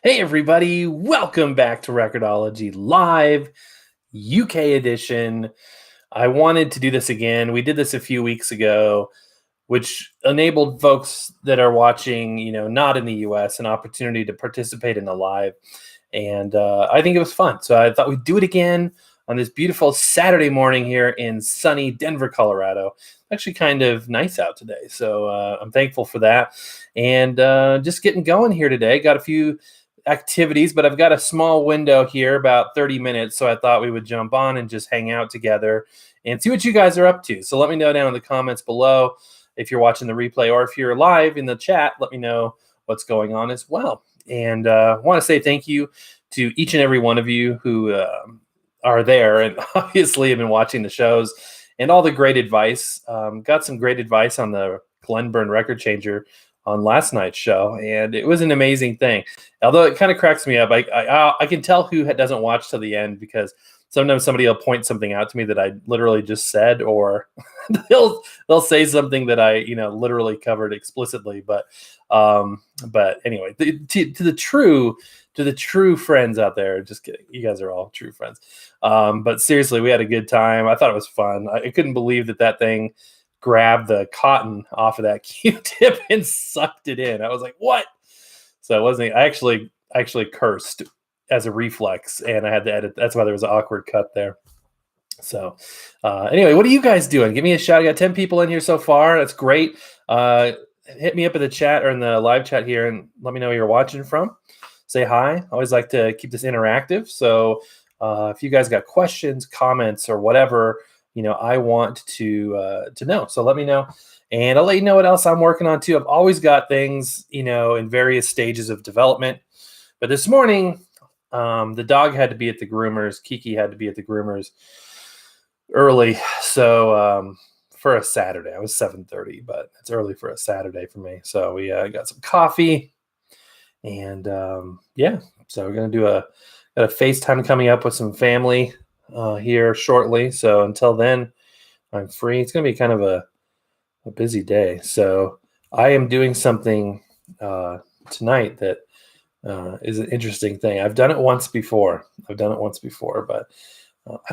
Hey everybody, welcome back to Record-ology Live, UK edition. I wanted to do this again. We did this a few weeks ago, which enabled folks that are watching, not in the US, an opportunity to participate in the live. And I think it was fun. So I thought we'd do it again on this beautiful Saturday morning here in sunny Denver, Colorado. Actually kind of nice out today. So I'm thankful for that. And just getting going here today. Got a few activities, but I've got a small window here, about 30 minutes. So I thought we would jump on and just hang out together and see what you guys are up to. So let me know down in the comments below if you're watching the replay, or if you're live in the chat, let me know what's going on as well. And I want to say thank you to each and every one of you who are there and obviously have been watching the shows and all the great advice. Got some great advice on the Glenburn record changer on last night's show, and it was an amazing thing. Although it kind of cracks me up, I can tell who doesn't watch till the end, because sometimes somebody will point something out to me that I literally just said, or they'll say something that I literally covered explicitly. But anyway, to the true friends out there, just kidding, you guys are all true friends. But seriously, we had a good time. I thought it was fun. I couldn't believe that thing grabbed the cotton off of that Q-tip and sucked it in. I was like, what? So it wasn't. I actually cursed as a reflex, and I had to edit. That's why there was an awkward cut there. So anyway, what are you guys doing? Give me a shout. I got 10 people in here so far. That's great. Hit me up in the chat or in the live chat here and let me know where you're watching from. Say hi. I always like to keep this interactive. So if you guys got questions, comments, or whatever, I want to know. So let me know, and I'll let you know what else I'm working on too. I've always got things, in various stages of development. But this morning, the dog had to be at the groomers. Kiki had to be at the groomers early. So for a Saturday, I was 7:30, but it's early for a Saturday for me. So we got some coffee, and yeah. So we're gonna do got a FaceTime coming up with some family here shortly. So until then, I'm free. It's going to be kind of a busy day. So I am doing something tonight that is an interesting thing. I've done it once before. But I don't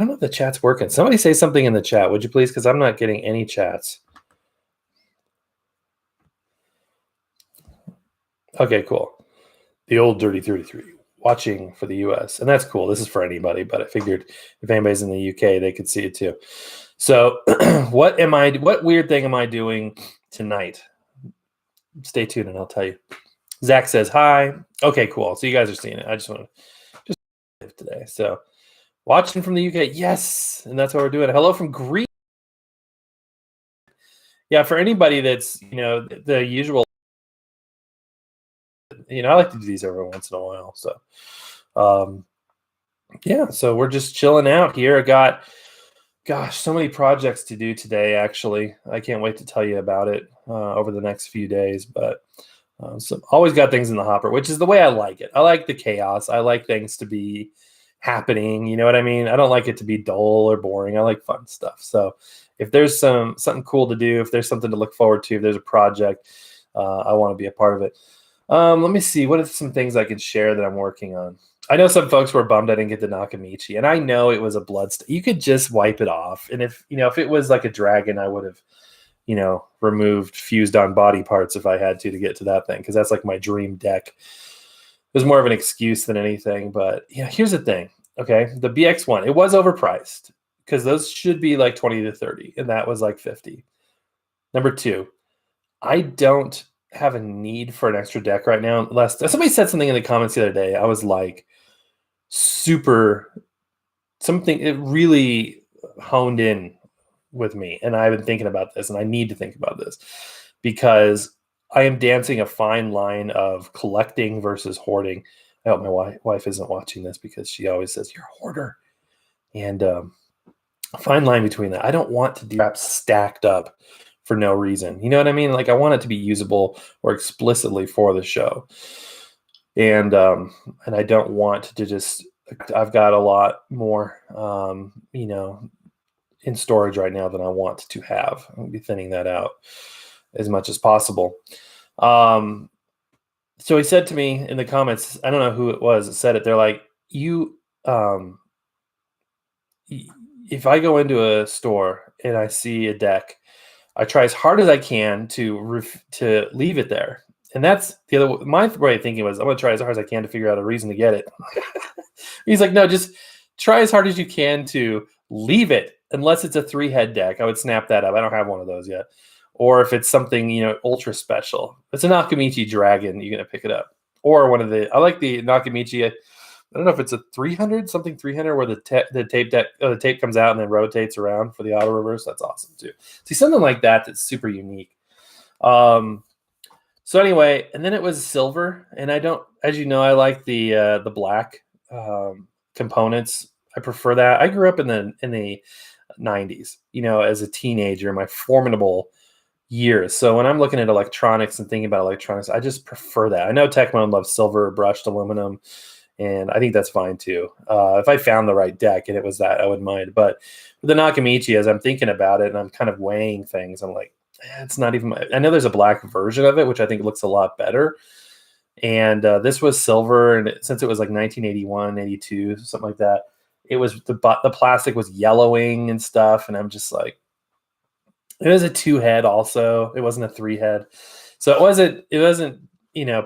know if the chat's working. Somebody say something in the chat, would you please? Because I'm not getting any chats. Okay, cool. The old Dirty 33. Watching for the US, and that's cool. This is for anybody, but I figured if anybody's in the UK, they could see it too. So what weird thing am I doing tonight? Stay tuned and I'll tell you. Zach says hi. Okay, cool. So you guys are seeing it. I just want to live today. So watching from the UK, yes, and that's what we're doing. Hello from Greece. Yeah, for anybody that's the usual. I like to do these every once in a while. So, yeah. So we're just chilling out here. I got, so many projects to do today. Actually, I can't wait to tell you about it over the next few days. But so always got things in the hopper, which is the way I like it. I like the chaos. I like things to be happening. You know what I mean? I don't like it to be dull or boring. I like fun stuff. So if there's something cool to do, if there's something to look forward to, if there's a project, I want to be a part of it. Let me see. What are some things I can share that I'm working on? I know some folks were bummed I didn't get the Nakamichi, and I know it was a blood you could just wipe it off. And if it was like a dragon, I would have, removed fused on body parts if I had to get to that thing, because that's like my dream deck. It was more of an excuse than anything. But here's the thing. Okay, the BX1, it was overpriced because those should be like 20 to 30, and that was like 50. Number two, I don't have a need for an extra deck right now. Unless somebody said something in the comments the other day, I was like, it really honed in with me, and I've been thinking about this, and I need to think about this, because I am dancing a fine line of collecting versus hoarding. I hope my wife isn't watching this, because she always says you're a hoarder, and a fine line between that. I don't want to do crap stacked up for no reason. You know what I mean? Like, I want it to be usable or explicitly for the show. And I don't want to just, I've got a lot more, in storage right now than I want to have. I'll be thinning that out as much as possible. So he said to me in the comments, I don't know who it was that said it. They're like, you, um, if I go into a store and I see a deck, I try as hard as I can to leave it there. And that's the other. My way of thinking was, I'm going to try as hard as I can to figure out a reason to get it. He's like, no, just try as hard as you can to leave it, unless it's a 3-head deck. I would snap that up. I don't have one of those yet. Or if it's something ultra special, if it's a Nakamichi Dragon, you're going to pick it up. Or one of the. I like the Nakamichi. I don't know if it's a 300 something 300 where the tape comes out and then rotates around for the auto reverse. That's awesome too. See, something like that that's super unique. So anyway, and then it was silver, and I don't, as you know, I like the black components. I prefer that. I grew up in the 90s, as a teenager, my formidable years. So when I'm looking at electronics and thinking about electronics, I just prefer that. I know Tecmo loves silver brushed aluminum, and I think that's fine too. If I found the right deck and it was that, I wouldn't mind. But with the Nakamichi, as I'm thinking about it and I'm kind of weighing things, I'm like, it's not even. I know there's a black version of it, which I think looks a lot better. And this was silver, and since it was like 1981, 82, something like that, it was the plastic was yellowing and stuff, and I'm just like, it was a 2-head also. It wasn't a 3-head, so it wasn't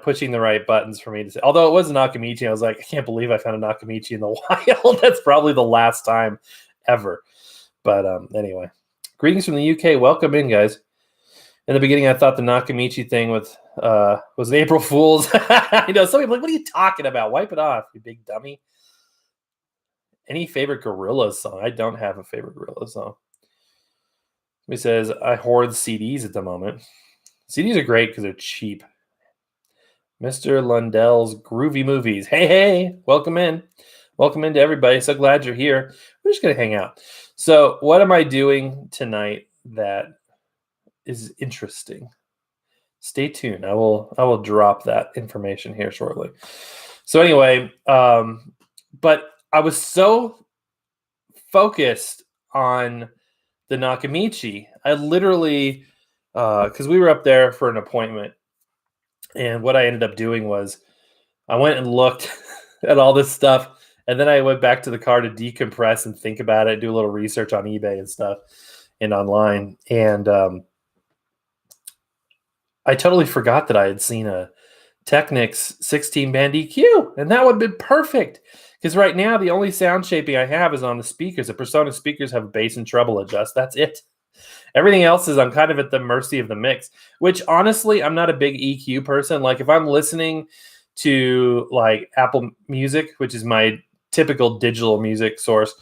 pushing the right buttons for me to say. Although it was a Nakamichi, I was like, I can't believe I found a Nakamichi in the wild. That's probably the last time ever. But anyway, greetings from the UK. Welcome in, guys. In the beginning, I thought the Nakamichi thing was an April Fool's. Some people are like, what are you talking about? Wipe it off, you big dummy. Any favorite Gorillaz song? I don't have a favorite Gorillaz song. He says, I hoard CDs at the moment. CDs are great because they're cheap. Mr. Lundell's Groovy Movies. Hey, welcome in. Welcome into everybody. So glad you're here. We're just going to hang out. So what am I doing tonight that is interesting? Stay tuned. I will drop that information here shortly. So anyway, but I was so focused on the Nakamichi. I literally, because we were up there for an appointment, and what I ended up doing was I went and looked at all this stuff, and then I went back to the car to decompress and think about it, do a little research on eBay and stuff and online. And I totally forgot that I had seen a Technics 16-band EQ, and that would have been perfect. Because right now, the only sound shaping I have is on the speakers. The Persona speakers have bass and treble adjust. That's it. Everything else is I'm kind of at the mercy of the mix, which honestly, I'm not a big EQ person. Like if I'm listening to like Apple Music, which is my typical digital music source,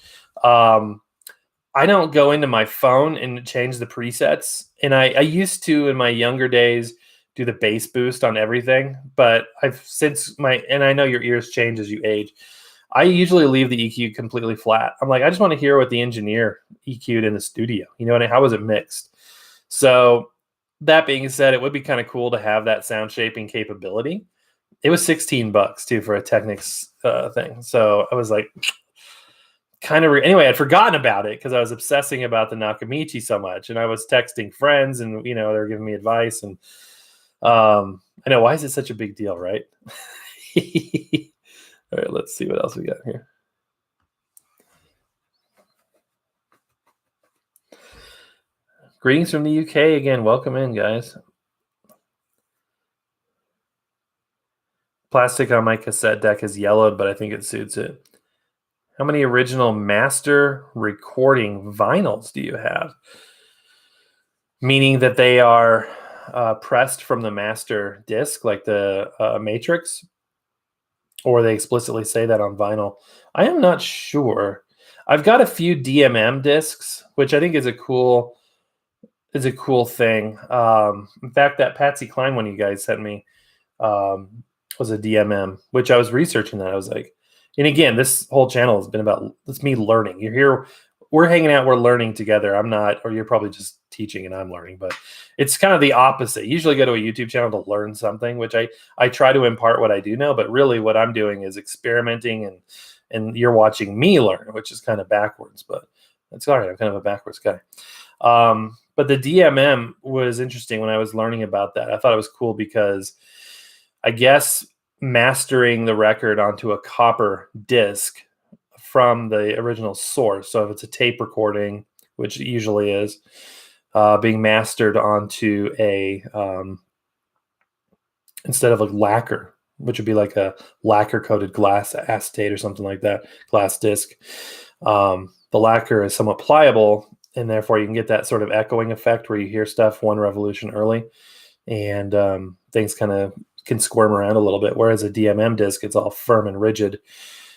I don't go into my phone and change the presets. And I used to, in my younger days, do the bass boost on everything. But and I know your ears change as you age. I usually leave the EQ completely flat. I'm like, I just want to hear what the engineer EQ'd in the studio. You know what I mean? How was it mixed? So that being said, it would be kind of cool to have that sound shaping capability. It was $16 too for a Technics thing. So I was like, anyway, I'd forgotten about it because I was obsessing about the Nakamichi so much, and I was texting friends, and they were giving me advice, and I know, why is it such a big deal, right? All right, let's see what else we got here. Greetings from the UK again. Welcome in, guys. Plastic on my cassette deck is yellowed, but I think it suits it. How many original master recording vinyls do you have? Meaning that they are pressed from the master disc, like the Matrix, or they explicitly say that on vinyl. I am not sure. I've got a few DMM discs, which I think is a cool thing. In fact, that Patsy Cline one you guys sent me was a DMM, which I was researching that. I was like, and again, this whole channel has been about, it's me learning. You're here, we're hanging out, we're learning together. I'm not, or you're probably just teaching and I'm learning, but it's kind of the opposite. You usually go to a YouTube channel to learn something, which I try to impart what I do know, but really what I'm doing is experimenting, and you're watching me learn, which is kind of backwards, but that's all right. I'm kind of a backwards guy. But the DMM was interesting when I was learning about that. I thought it was cool because I guess mastering the record onto a copper disc from the original source. So if it's a tape recording, which it usually is, being mastered onto a instead of like lacquer, which would be like a lacquer coated glass acetate or something like that, glass disc. The lacquer is somewhat pliable, and therefore you can get that sort of echoing effect where you hear stuff one revolution early, and things kind of can squirm around a little bit. Whereas a DMM disc, it's all firm and rigid,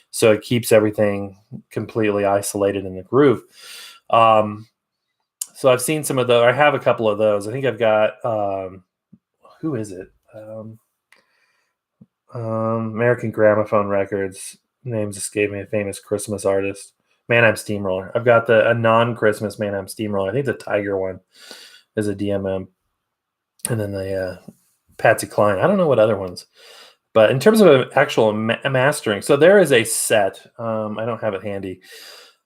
so it keeps everything completely isolated in the groove. So I've seen some of those. I have a couple of those. I think I've got who is it? American Gramophone Records. Names escape me. A famous Christmas artist. Mannheim Steamroller. I've got a non-Christmas Mannheim Steamroller. I think the Tiger one is a DMM. And then the Patsy Cline. I don't know what other ones. But in terms of actual mastering, so there is a set. I don't have it handy.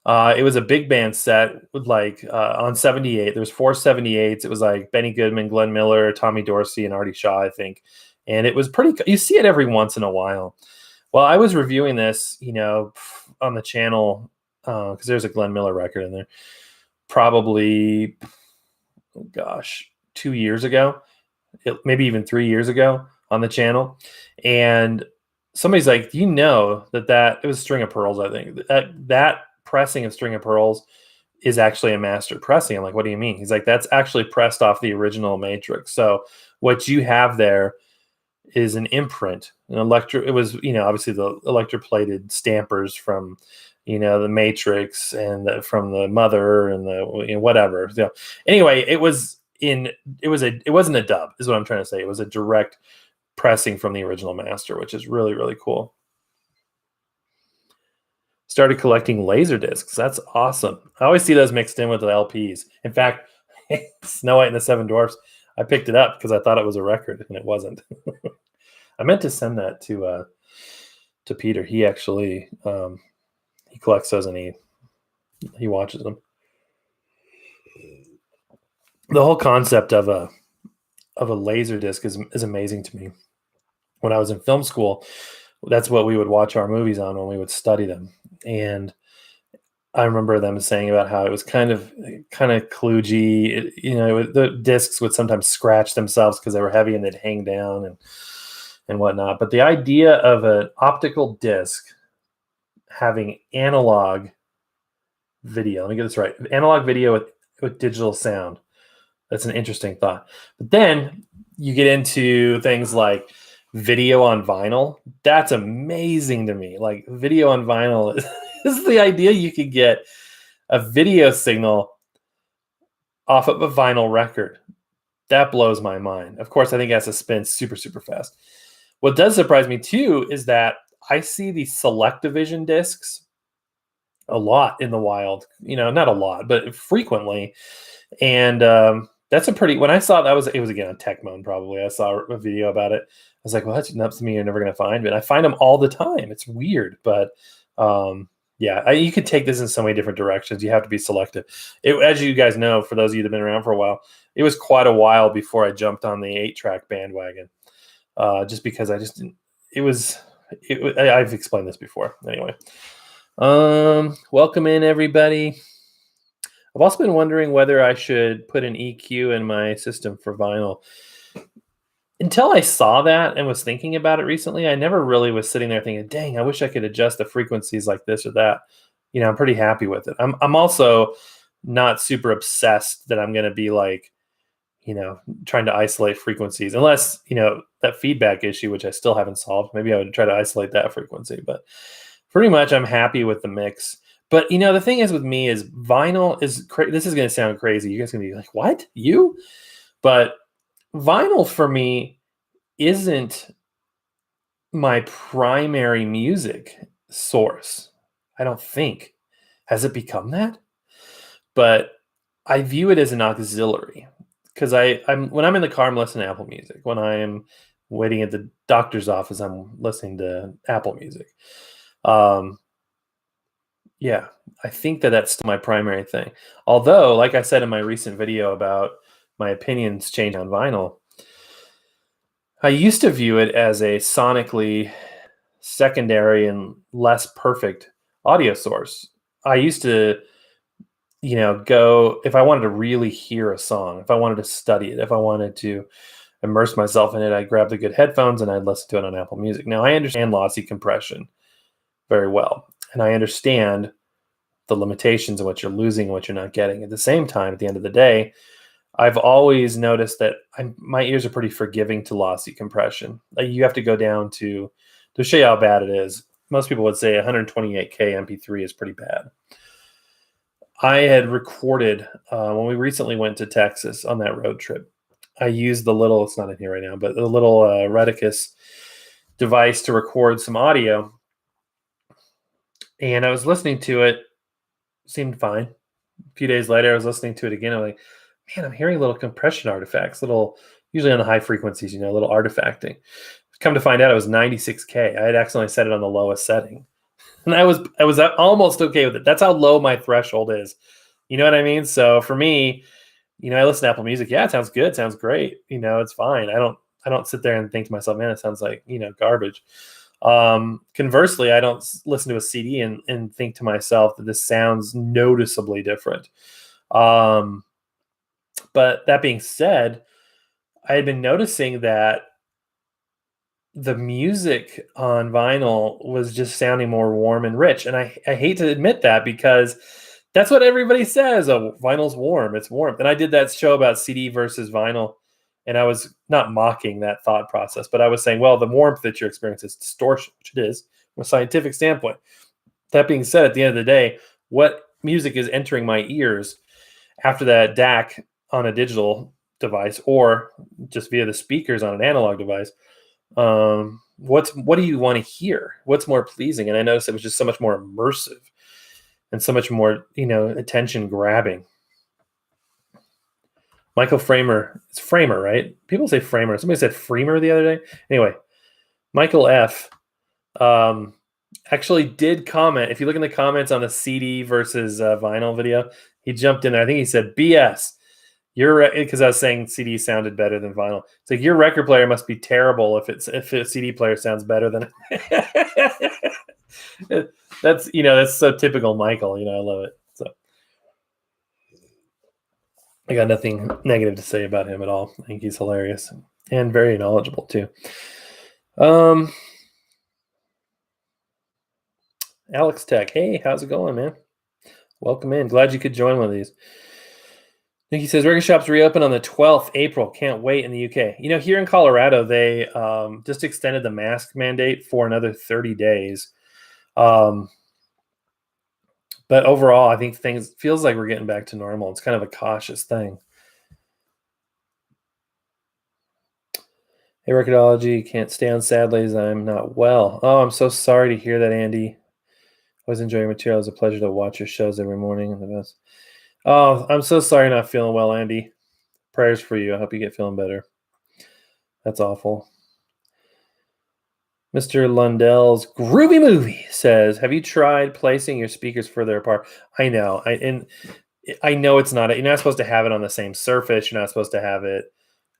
It was a big band set with like on 78. There's 4 78s. It was like Benny Goodman, Glenn Miller, Tommy Dorsey, and Artie Shaw, I think. And it was pretty. You see it every once in a while. Well, I was reviewing this, on the channel because there's a Glenn Miller record in there. Probably, 2 years ago, maybe even 3 years ago on the channel, and somebody's like, that it was String of Pearls. I think that pressing of String of Pearls is actually a master pressing. I'm like, what do you mean? He's like, that's actually pressed off the original Matrix. So what you have there is an imprint, it was, obviously the electroplated stampers from, the Matrix and from the Mother and the, whatever. So anyway, it wasn't a dub is what I'm trying to say. It was a direct pressing from the original master, which is really, really cool. Started collecting Laserdiscs. That's awesome. I always see those mixed in with the LPs. In fact, Snow White and the Seven Dwarfs, I picked it up because I thought it was a record, and it wasn't. I meant to send that to Peter. He actually he collects those, and he watches them. The whole concept of a Laserdisc is amazing to me. When I was in film school, that's what we would watch our movies on when we would study them. And I remember them saying about how it was kind of kludgy. The discs would sometimes scratch themselves because they were heavy and they'd hang down and whatnot. But the idea of an optical disc having analog video, let me get this right, analog video with digital sound. That's an interesting thought. But then you get into things like video on vinyl. That's amazing to me. Like, video on vinyl is the idea you could get a video signal off of a vinyl record. That blows my mind. Of course, I think it has to spin super, super fast. What does surprise me too is that I see these Selectavision discs a lot in the wild. Not a lot, but frequently. And that's when I saw that, it was again on Tech-Moan probably. I saw a video about it. I was like, well, that's nuts to me. You're never going to find. But I find them all the time. It's weird. But you could take this in so many different directions. You have to be selective. As you guys know, for those of you that have been around for a while, it was quite a while before I jumped on the 8-track bandwagon. Just because I just didn't. I've explained this before. Anyway, welcome in, everybody. I've also been wondering whether I should put an EQ in my system for vinyl. Until I saw that and was thinking about it recently, I never really was sitting there thinking, dang, I wish I could adjust the frequencies like this or that. I'm pretty happy with it. I'm also not super obsessed that I'm going to be like, trying to isolate frequencies, unless, that feedback issue, which I still haven't solved. Maybe I would try to isolate that frequency, but pretty much I'm happy with the mix. But, the thing is with me is vinyl is this is going to sound crazy. You guys are going to be like, what? You? But vinyl for me isn't my primary music source. I don't think. Has it become that? But I view it as an auxiliary, because I'm when I'm in the car, I'm listening to Apple Music. When I'm waiting at the doctor's office, I'm listening to Apple Music. Yeah, I think that's still my primary thing. Although, like I said in my recent video about my opinions change on vinyl, I used to view it as a sonically secondary and less perfect audio source. I used to, go if I wanted to really hear a song, if I wanted to study it, if I wanted to immerse myself in it, I'd grab the good headphones and I'd listen to it on Apple Music. Now, I understand lossy compression very well, and I understand the limitations of what you're losing and what you're not getting. At the same time, at the end of the day, I've always noticed that my ears are pretty forgiving to lossy compression. Like, you have to go down to show you how bad it is. Most people would say 128K MP3 is pretty bad. I had recorded when we recently went to Texas on that road trip. I used the little, it's not in here right now, but the little Reticus device to record some audio. And I was listening to it, seemed fine. A few days later, I was listening to it again. I'm like, man, I'm hearing little compression artifacts, usually on the high frequencies, little artifacting. Come to find out, it was 96K. I had accidentally set it on the lowest setting, and I was almost okay with it. That's how low my threshold is. You know what I mean? So for me, I listen to Apple Music. Yeah, it sounds good. Sounds great. It's fine. I don't sit there and think to myself, man, it sounds like, garbage. Conversely, I don't listen to a CD and think to myself that this sounds noticeably different. But that being said, I had been noticing that the music on vinyl was just sounding more warm and rich. And I hate to admit that, because that's what everybody says. Oh, vinyl's warm. It's warm. And I did that show about CD versus vinyl. And I was not mocking that thought process, but I was saying, well, the warmth that you're experiencing is distortion, which it is from a scientific standpoint. That being said, at the end of the day, what music is entering my ears after that DAC on a digital device or just via the speakers on an analog device, what do you want to hear? What's more pleasing? And I noticed it was just so much more immersive and so much more, attention grabbing. Michael Framer, it's Framer, right? People say Framer. Somebody said Freemer the other day. Anyway, Michael F. Actually did comment. If you look in the comments on the CD versus vinyl video, he jumped in there. I think he said BS. Because I was saying CD sounded better than vinyl. It's like, your record player must be terrible if a CD player sounds better than that's so typical Michael. I love it. So I got nothing negative to say about him at all. I think he's hilarious and very knowledgeable too. Alex Tech, hey, how's it going, man? Welcome in. Glad you could join one of these. He says record shops reopen on the 12th April. Can't wait in the UK. Here in Colorado, they just extended the mask mandate for another 30 days. But overall, I think things feels like we're getting back to normal. It's kind of a cautious thing. Hey, Record-ology, can't stay on sadly as I'm not well. Oh, I'm so sorry to hear that, Andy. Always enjoy your material. It's a pleasure to watch your shows every morning. And the best. Oh, I'm so sorry you're not feeling well, Andy. Prayers for you. I hope you get feeling better. That's awful. Mr. Lundell's Groovy Movie says, have you tried placing your speakers further apart? I know. I know it's not. You're not supposed to have it on the same surface. You're not supposed to have it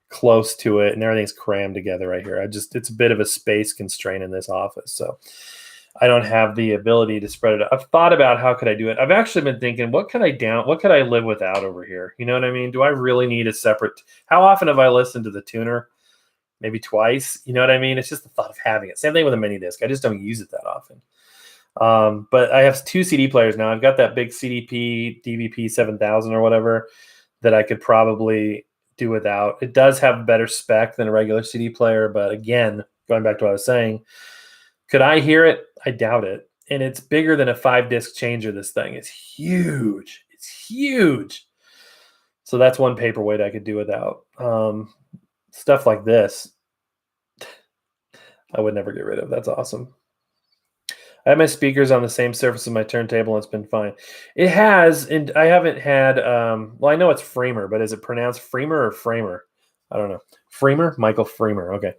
close to it, and everything's crammed together right here. It's a bit of a space constraint in this office. So I don't have the ability to spread it out. I've thought about how could I do it. I've actually been thinking, what could I live without over here? You know what I mean? Do I really need a separate? How often have I listened to the tuner? Maybe twice. You know what I mean? It's just the thought of having it. Same thing with a mini disc. I just don't use it that often. But I have 2 CD players now. I've got that big CDP DVP 7000 or whatever that I could probably do without. It does have better spec than a regular CD player, but again, going back to what I was saying, could I hear it? I doubt it. And it's bigger than a 5-disc changer. This thing is huge. It's huge. So that's one paperweight I could do without. Stuff like this, I would never get rid of. That's awesome. I have my speakers on the same surface as my turntable, and it's been fine. It has, and I haven't had, well, I know it's Framer, but is it pronounced Freemer or Framer? I don't know. Freemer? Michael Freemer. Okay.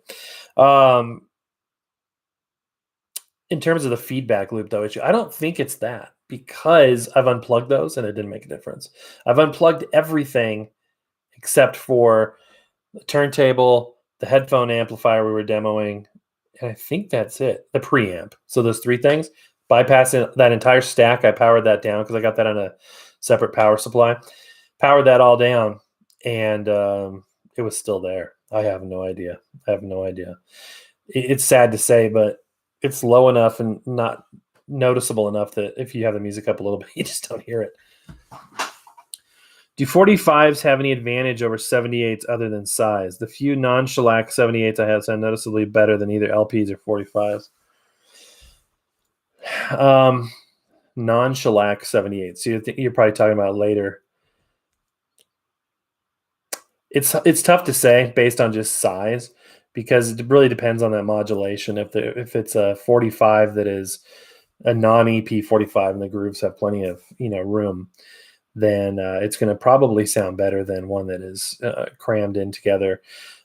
In terms of the feedback loop, though, issue, I don't think it's that, because I've unplugged those and it didn't make a difference. I've unplugged everything except for the turntable, the headphone amplifier we were demoing, and I think that's it. The preamp. So those 3 things, bypassing that entire stack, I powered that down because I got that on a separate power supply. Powered that all down, and it was still there. I have no idea. It's sad to say, but it's low enough and not noticeable enough that if you have the music up a little bit, you just don't hear it. Do 45s have any advantage over 78s other than size? The few non-shellac 78s I have sound noticeably better than either LPs or 45s. Non-shellac 78s. So you're probably talking about later. It's tough to say based on just size, because it really depends on that modulation. If it's a 45 that is a non-EP 45 and the grooves have plenty of room, then it's going to probably sound better than one that is crammed in together.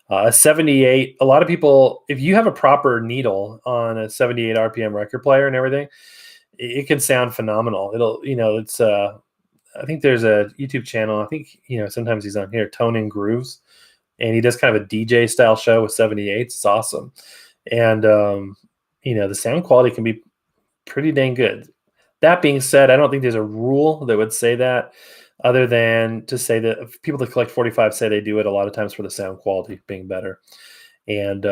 A 78, a lot of people, if you have a proper needle on a 78 RPM record player and everything, it can sound phenomenal. It's I think there's a YouTube channel. I think sometimes he's on here, Tone and Grooves, and he does kind of a DJ style show with 78s. It's awesome, and the sound quality can be pretty dang good. That being said, I don't think there's a rule that would say that, other than to say that people that collect 45 say they do it a lot of times for the sound quality being better. And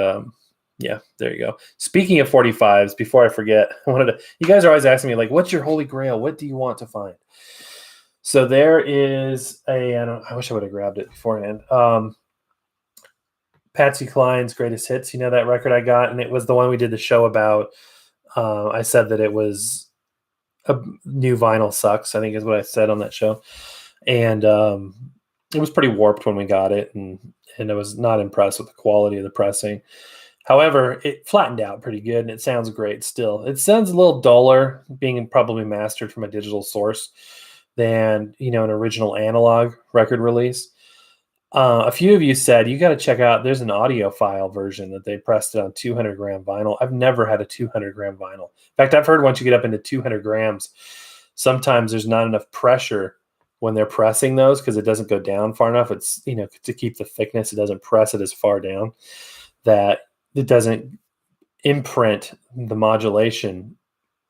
yeah, there you go. Speaking of 45s, before I forget, you guys are always asking me, like, what's your holy grail? What do you want to find? So there is I wish I would have grabbed it beforehand. Patsy Cline's Greatest Hits, that record I got, and it was the one we did the show about. I said that it was a new vinyl sucks, I think is what I said on that show. And it was pretty warped when we got it, and I was not impressed with the quality of the pressing. However, it flattened out pretty good, and it sounds great still. It sounds a little duller, being probably mastered from a digital source, than an original analog record release. A few of you said you got to check out, there's an audiophile version that they pressed it on 200 gram vinyl. I've never had a 200 gram vinyl. In fact, I've heard once you get up into 200 grams, sometimes there's not enough pressure when they're pressing those, because it doesn't go down far enough. It's, to keep the thickness, it doesn't press it as far down, that it doesn't imprint the modulation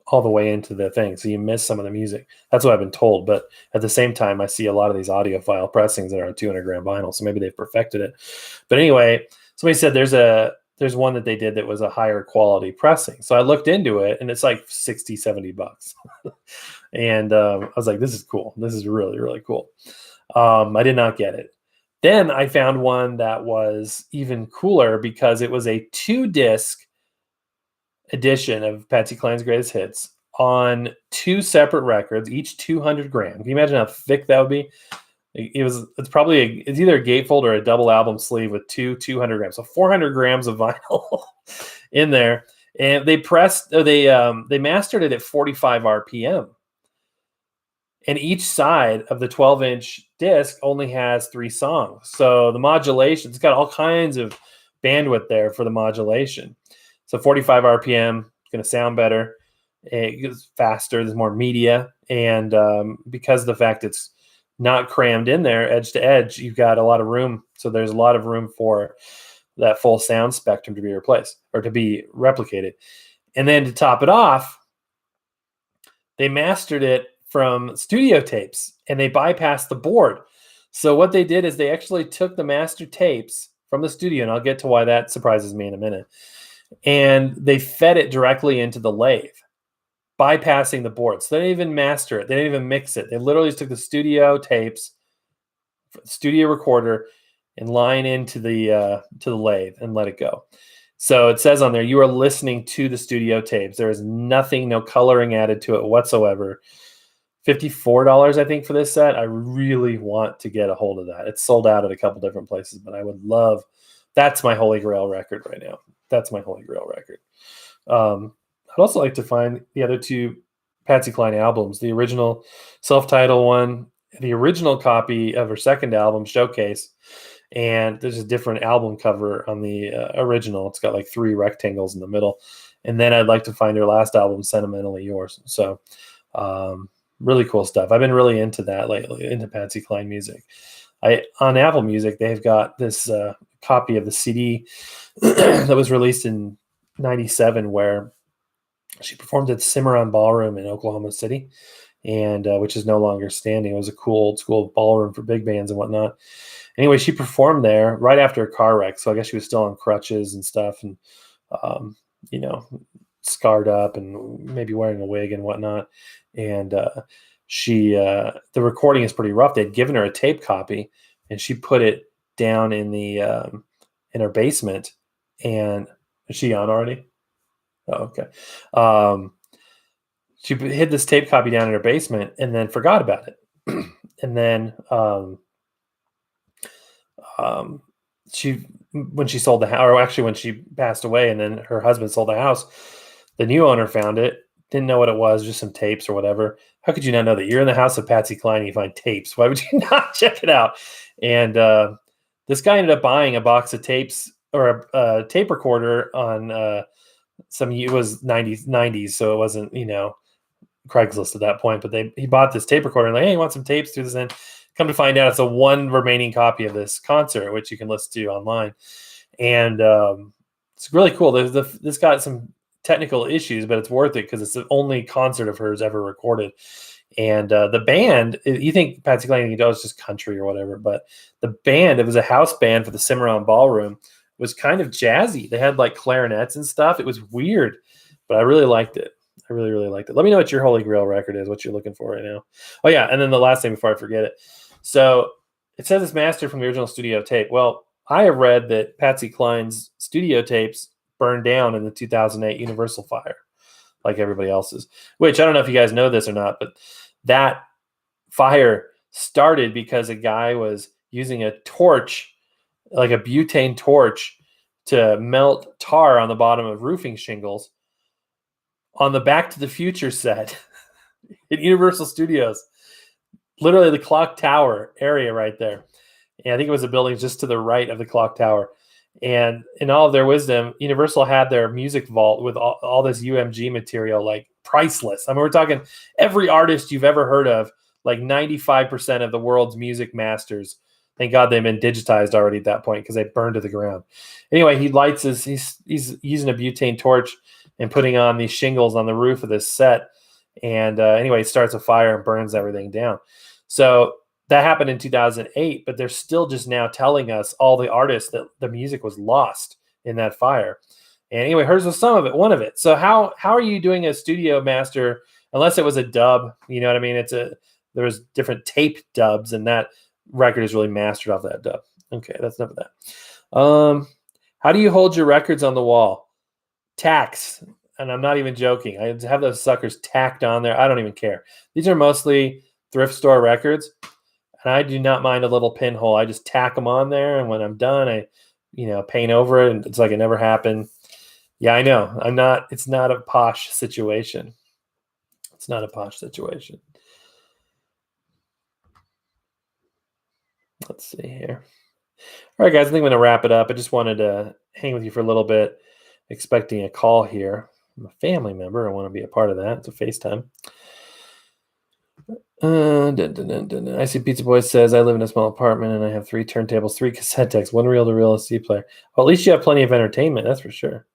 all the way into the thing, so you miss some of the music. That's what I've been told. But at the same time, I see a lot of these audiophile pressings that are on 200 gram vinyl, so maybe they've perfected it. But anyway, somebody said there's one that they did that was a higher quality pressing. So I looked into it, and it's like $60-$70. And I was like, this is cool. This is really, really cool. I did not get it. Then I found one that was even cooler, because it was a 2-disc edition of Patsy Cline's Greatest Hits on 2 separate records, each 200 grams. Can you imagine how thick that would be? It's either a gatefold or a double album sleeve with 200 grams. So 400 grams of vinyl in there. And they mastered it at 45 RPM. And each side of the 12-inch disc only has 3 songs. So the modulation, it's got all kinds of bandwidth there for the modulation. So 45 RPM, it's going to sound better. It goes faster. There's more media. And because of the fact it's not crammed in there edge to edge, you've got a lot of room. So there's a lot of room for that full sound spectrum to be replaced or to be replicated. And then to top it off, they mastered it from studio tapes, and they bypassed the board. So what they did is they actually took the master tapes from the studio, and I'll get to why that surprises me in a minute, and they fed it directly into the lathe, bypassing the board. So they didn't even master it. They didn't even mix it. They literally just took the studio tapes, studio recorder, and line into the lathe and let it go. So it says on there, you are listening to the studio tapes. There is nothing, no coloring added to it whatsoever. $54, I think, for this set. I really want to get a hold of that. It's sold out at a couple different places, but I would love. That's my holy grail record right now. That's my holy grail record. I'd also like to find the other 2 Patsy Cline albums, the original self-titled one, the original copy of her second album, Showcase, and there's a different album cover on the original. It's got like 3 rectangles in the middle. And then I'd like to find her last album, Sentimentally Yours. So really cool stuff. I've been really into that lately, into Patsy Cline music. On Apple Music, they've got this, if copy of the CD that was released in '97, where she performed at Cimarron Ballroom in Oklahoma City, and which is no longer standing. It was a cool old school ballroom for big bands and whatnot. Anyway, she performed there right after a car wreck, so I guess she was still on crutches and stuff, and you know, scarred up and maybe wearing a wig and whatnot. And she, the recording is pretty rough. They'd given her a tape copy, and she put it down in the in her basement. And is she on already? Oh, okay. She hid this tape copy down in her basement and then forgot about it. And then she, when she sold the house, or actually when she passed away, and then her husband sold the house, the new owner found it, didn't know what it was, just some tapes or whatever. How could you not know that? You're in the house of Patsy Cline and you find tapes. Why would you not check it out? And this guy ended up buying a box of tapes, or a tape recorder on it was 90s, so it wasn't, Craigslist at that point, but he bought this tape recorder and like, hey, you want some tapes? Through this in. Come to find out, it's a one remaining copy of this concert, which you can listen to online. And it's really cool. This got some technical issues, but it's worth it because it's the only concert of hers ever recorded. And the band, you think Patsy Cline, it's just country or whatever, but the band, it was a house band for the Cimarron Ballroom, was kind of jazzy. They had like clarinets and stuff. It was weird, but I really liked it. I really, really liked it. Let me know what your Holy Grail record is, what you're looking for right now. Oh, yeah, and then the last thing before I forget it. So it says it's mastered from the original studio tape. Well, I have read that Patsy Cline's studio tapes burned down in the 2008 Universal fire, like everybody else's, which I don't know if you guys know this or not, but that fire started because a guy was using a torch, like a butane torch, to melt tar on the bottom of roofing shingles on the Back to the Future set at Universal Studios, literally the clock tower area right there. And I think it was a building just to the right of the clock tower. And in all of their wisdom, Universal had their music vault with all this UMG material, like priceless. I mean, we're talking every artist you've ever heard of, like 95% of the world's music masters. Thank God they've been digitized already at that point because they burned to the ground. Anyway, he's using a butane torch and putting on these shingles on the roof of this set. And anyway, it starts a fire and burns everything down. So that happened in 2008, but they're still just now telling us, all the artists, that the music was lost in that fire. And anyway, hers was some of it, one of it. So how are you doing a studio master, unless it was a dub? You know what I mean? There was different tape dubs, and that record is really mastered off that dub. Okay, that's enough of that. How do you hold your records on the wall? Tacks, and I'm not even joking. I have those suckers tacked on there. I don't even care. These are mostly thrift store records, and I do not mind a little pinhole. I just tack them on there, and when I'm done, I, paint over it, and it's like it never happened. Yeah, I know. It's not a posh situation. It's not a posh situation. Let's see here. All right, guys, I think I'm going to wrap it up. I just wanted to hang with you for a little bit, expecting a call here. I'm a family member. I want to be a part of that. It's a FaceTime. I see Pizza Boy says, I live in a small apartment and I have 3 turntables, 3 cassette decks, 1 reel-to-reel CD player. Well, at least you have plenty of entertainment, that's for sure.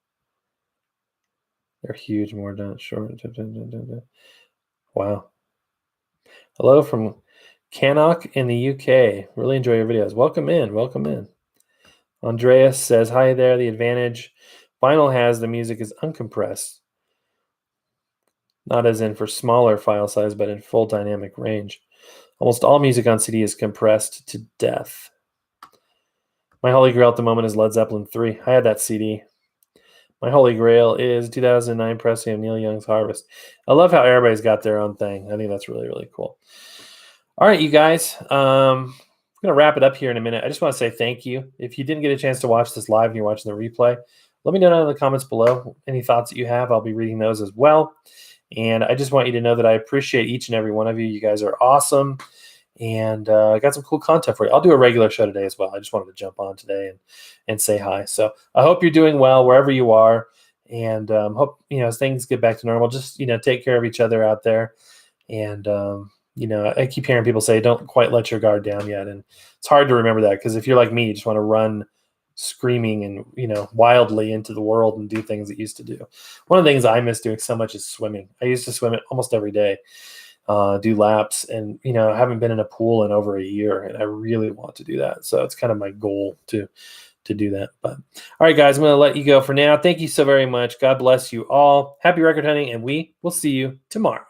They're huge, more done short. Wow. Hello from Cannock in the UK. Really enjoy your videos. Welcome in. Welcome in. Andreas says, hi there. The advantage vinyl has, the music is uncompressed. Not as in for smaller file size, but in full dynamic range. Almost all music on CD is compressed to death. My Holy Grail at the moment is Led Zeppelin 3. I had that CD. My Holy Grail is 2009 pressing of Neil Young's Harvest. I love how everybody's got their own thing. I think that's really, really cool. All right, you guys. I'm going to wrap it up here in a minute. I just want to say thank you. If you didn't get a chance to watch this live and you're watching the replay, let me know down in the comments below any thoughts that you have. I'll be reading those as well. And I just want you to know that I appreciate each and every one of you. You guys are awesome. And I got some cool content for you. I'll do a regular show today as well. I just wanted to jump on today and say hi. So I hope you're doing well wherever you are. And hope, as things get back to normal, just, take care of each other out there. And, I keep hearing people say, don't quite let your guard down yet. And it's hard to remember that because if you're like me, you just want to run screaming and, wildly into the world and do things it used to do. One of the things I miss doing so much is swimming. I used to swim it almost every day, do laps, and, I haven't been in a pool in over a year, and I really want to do that. So it's kind of my goal to do that. But all right, guys, I'm going to let you go for now. Thank you so very much. God bless you all. Happy record hunting, and we will see you tomorrow.